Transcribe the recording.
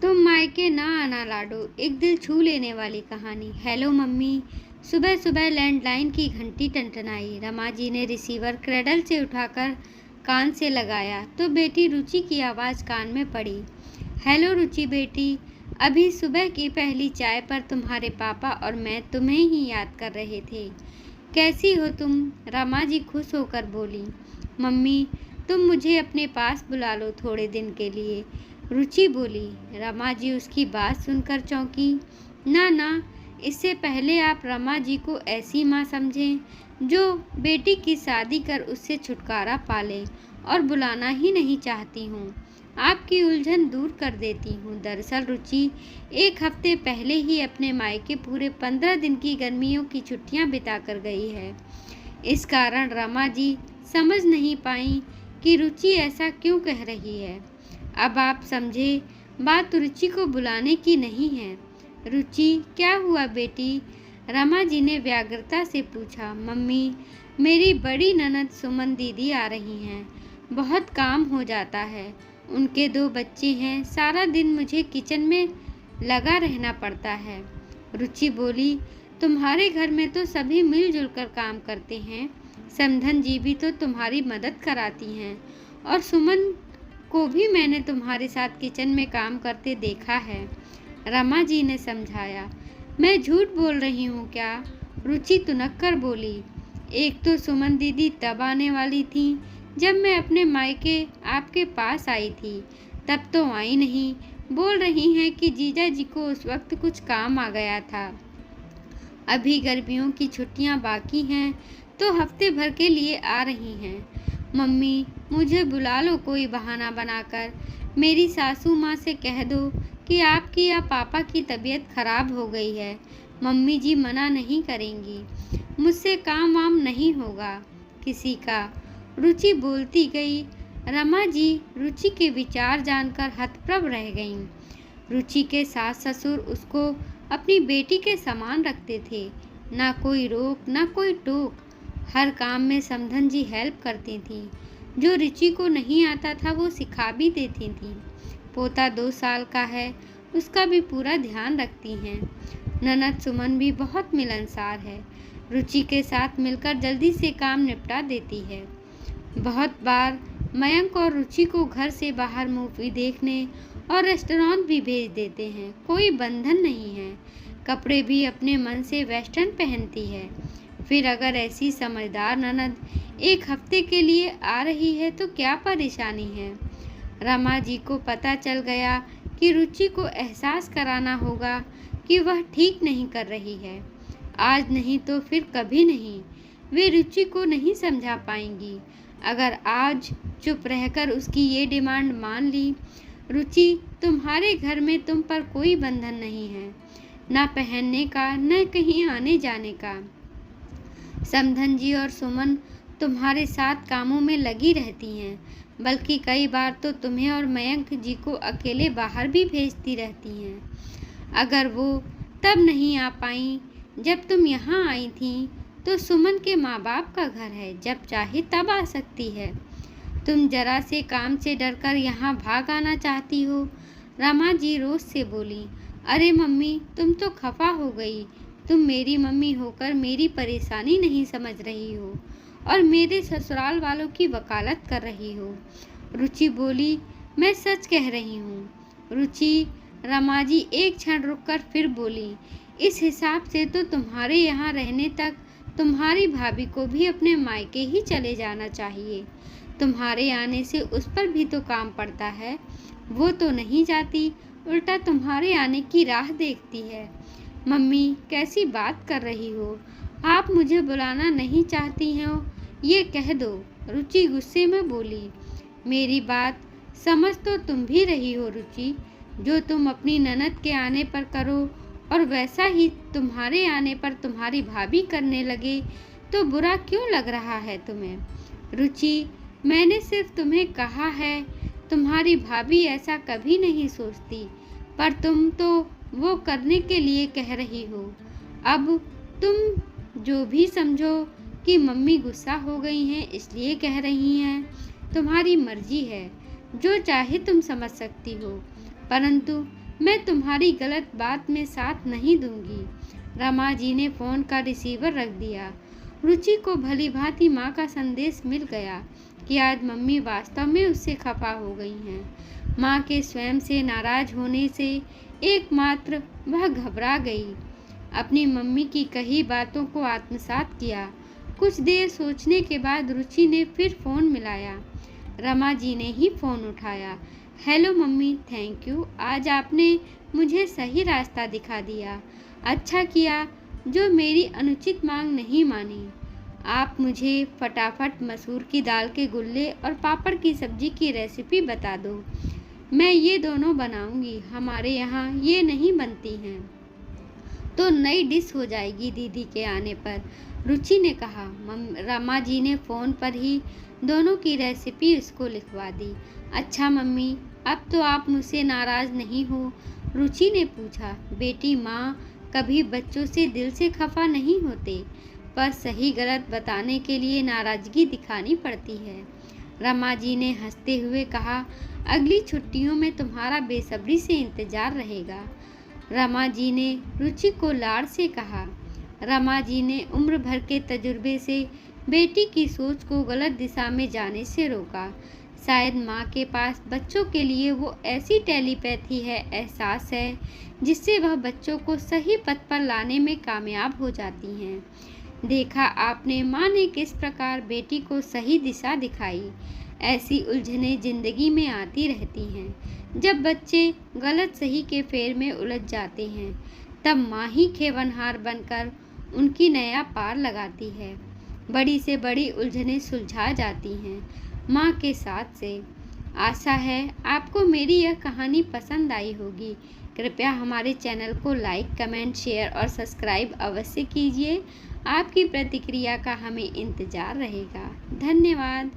तुम मायके ना आना लाडो, एक दिल छू लेने वाली कहानी। Hello mummy. सुबह सुबह लैंडलाइन की घंटी टनटनाई। रमा जी ने रिसीवर क्रेडल से उठाकर कान से लगाया तो बेटी रुचि की आवाज़ कान में पड़ी। हेलो रुचि बेटी, अभी सुबह की पहली चाय पर तुम्हारे पापा और मैं तुम्हें ही याद कर रहे थे। कैसी हो तुम? रमा जी खुश होकर बोली। मम्मी, तुम मुझे अपने पास बुला लो थोड़े दिन के लिए, रुचि बोली। रमा जी उसकी बात सुनकर चौंकी। ना ना, इससे पहले आप रमा जी को ऐसी माँ समझें जो बेटी की शादी कर उससे छुटकारा पाले, और बुलाना ही नहीं चाहती हूँ। आपकी उलझन दूर कर देती हूँ। दरअसल रुचि एक हफ्ते पहले ही अपने मायके पूरे 15 दिन की गर्मियों की छुट्टियाँ बिता कर गई है। इस कारण रमा जी समझ नहीं पाई कि रुचि ऐसा क्यों कह रही है। अब आप समझे, बात रुचि को बुलाने की नहीं है। रुचि, क्या हुआ बेटी? रमा जी ने व्यग्रता से पूछा। मम्मी, मेरी बड़ी ननद सुमन दीदी आ रही हैं। बहुत काम हो जाता है, उनके 2 बच्चे हैं, सारा दिन मुझे किचन में लगा रहना पड़ता है। रुचि बोली। तुम्हारे घर में तो सभी मिलजुल कर काम करते हैं। समधन जी भी तो तुम्हारी मदद कराती हैं, और सुमन को भी मैंने तुम्हारे साथ किचन में काम करते देखा है, रमा जी ने समझाया। मैं झूठ बोल रही हूँ क्या? रुचि तुनक कर बोली। एक तो सुमन दीदी तब आने वाली थी जब मैं अपने मायके आपके पास आई थी, तब तो आई नहीं। बोल रही हैं कि जीजा जी को उस वक्त कुछ काम आ गया था। अभी गर्मियों की छुट्टियां बाकी हैं तो हफ्ते भर के लिए आ रही हैं। मम्मी, मुझे बुला लो कोई बहाना बनाकर। मेरी सासू माँ से कह दो कि आपकी या पापा की तबीयत खराब हो गई है। मम्मी जी मना नहीं करेंगी। मुझसे काम वाम नहीं होगा किसी का, रुचि बोलती गई। रमा जी रुचि के विचार जानकर हतप्रभ रह गईं। रुचि के सास ससुर उसको अपनी बेटी के समान रखते थे। ना कोई रोक ना कोई टोक। हर काम में समधन जी हेल्प करती थी। जो रुचि को नहीं आता था वो सिखा भी देती थी। पोता 2 साल का है, उसका भी पूरा ध्यान रखती हैं। ननद सुमन भी बहुत मिलनसार है, रुचि के साथ मिलकर जल्दी से काम निपटा देती है। बहुत बार मयंक और रुचि को घर से बाहर मूवी देखने और रेस्टोरेंट भी भेज देते हैं। कोई बंधन नहीं है। कपड़े भी अपने मन से वेस्टर्न पहनती है। फिर अगर ऐसी समझदार ननद एक हफ्ते के लिए आ रही है तो क्या परेशानी है? रमा जी को पता चल गया कि रुचि को एहसास कराना होगा कि वह ठीक नहीं कर रही है। आज नहीं तो फिर कभी नहीं। वे रुचि को नहीं समझा पाएंगी। अगर आज चुप रहकर उसकी ये डिमांड मान ली। रुचि, तुम्हारे घर में तुम पर कोई बंधन नहीं है, ना पहनने का न कहीं आने जाने का। समधन जी और सुमन तुम्हारे साथ कामों में लगी रहती हैं, बल्कि कई बार तो तुम्हें और मयंक जी को अकेले बाहर भी भेजती रहती हैं। अगर वो तब नहीं आ पाई जब तुम यहाँ आई थी, तो सुमन के माँ बाप का घर है, जब चाहे तब आ सकती है। तुम जरा से काम से डरकर यहाँ भाग आना चाहती हो। रमा जी रोज से बोली। अरे मम्मी, तुम तो खफा हो गई। तुम मेरी मम्मी होकर मेरी परेशानी नहीं समझ रही हो और मेरे ससुराल वालों की वकालत कर रही हो। रुचि बोली। मैं सच कह रही हूँ रुचि। रमा जी एक क्षण रुककर फिर बोली। इस हिसाब से तो तुम्हारे यहाँ रहने तक तुम्हारी भाभी को भी अपने मायके ही चले जाना चाहिए। तुम्हारे आने से उस पर भी तो काम पड़ता है। वो तो नहीं जाती, उल्टा तुम्हारे आने की राह देखती है। मम्मी, कैसी बात कर रही हो? आप मुझे बुलाना नहीं चाहती हो, ये कह दो। रुचि गुस्से में बोली। मेरी बात समझ तो तुम भी रही हो रुचि। जो तुम अपनी ननद के आने पर करो और वैसा ही तुम्हारे आने पर तुम्हारी भाभी करने लगे तो बुरा क्यों लग रहा है तुम्हें? रुचि, मैंने सिर्फ तुम्हें कहा है, तुम्हारी भाभी ऐसा कभी नहीं सोचती, पर तुम तो वो करने के लिए कह रही हो। अब तुम जो भी समझो कि मम्मी गुस्सा हो गई हैं इसलिए कह रही हैं, तुम्हारी मर्जी है, जो चाहे तुम समझ सकती हो, परंतु मैं तुम्हारी गलत बात में साथ नहीं दूंगी। रमा जी ने फोन का रिसीवर रख दिया। रुचि को भली भांति माँ का संदेश मिल गया कि आज मम्मी वास्तव में उससे खफा हो गई हैं। माँ के स्वयं से नाराज होने से एकमात्र वह घबरा गई। अपनी मम्मी की कही बातों को आत्मसात किया। कुछ देर सोचने के बाद रुचि ने फिर फोन मिलाया। रमा जी ने ही फोन उठाया। हेलो मम्मी, थैंक यू, आज आपने मुझे सही रास्ता दिखा दिया। अच्छा किया जो मेरी अनुचित मांग नहीं मानी। आप मुझे फटाफट मसूर की दाल के गुल्ले और पापड़ की सब्जी की रेसिपी बता दो। मैं ये दोनों बनाऊंगी, हमारे यहाँ ये नहीं बनती हैं। तो नई डिश हो जाएगी दीदी के आने पर, रुचि ने कहा। रमा जी ने फ़ोन पर ही दोनों की रेसिपी उसको लिखवा दी। अच्छा मम्मी, अब तो आप मुझसे नाराज़ नहीं हो? रुचि ने पूछा। बेटी, माँ कभी बच्चों से दिल से खफा नहीं होते, पर सही गलत बताने के लिए नाराज़गी दिखानी पड़ती है। रमा जी ने हंसते हुए कहा, अगली छुट्टियों में तुम्हारा बेसब्री से इंतज़ार रहेगा। रमा जी ने रुचि को लाड़ से कहा। रमा जी ने उम्र भर के तजुर्बे से बेटी की सोच को गलत दिशा में जाने से रोका। शायद माँ के पास बच्चों के लिए वो ऐसी टेलीपैथी है, एहसास है, जिससे वह बच्चों को सही पथ पर लाने में कामयाब हो जाती हैं। देखा आपने, माँ ने किस प्रकार बेटी को सही दिशा दिखाई। ऐसी उलझनें जिंदगी में आती रहती हैं। जब बच्चे गलत सही के फेर में उलझ जाते हैं, तब माँ ही खेवनहार बनकर उनकी नया पार लगाती है। बड़ी से बड़ी उलझनें सुलझा जाती हैं माँ के साथ से। आशा है आपको मेरी यह कहानी पसंद आई होगी। कृपया हमारे चैनल को लाइक, कमेंट, शेयर और सब्सक्राइब अवश्य कीजिए। आपकी प्रतिक्रिया का हमें इंतज़ार रहेगा। धन्यवाद।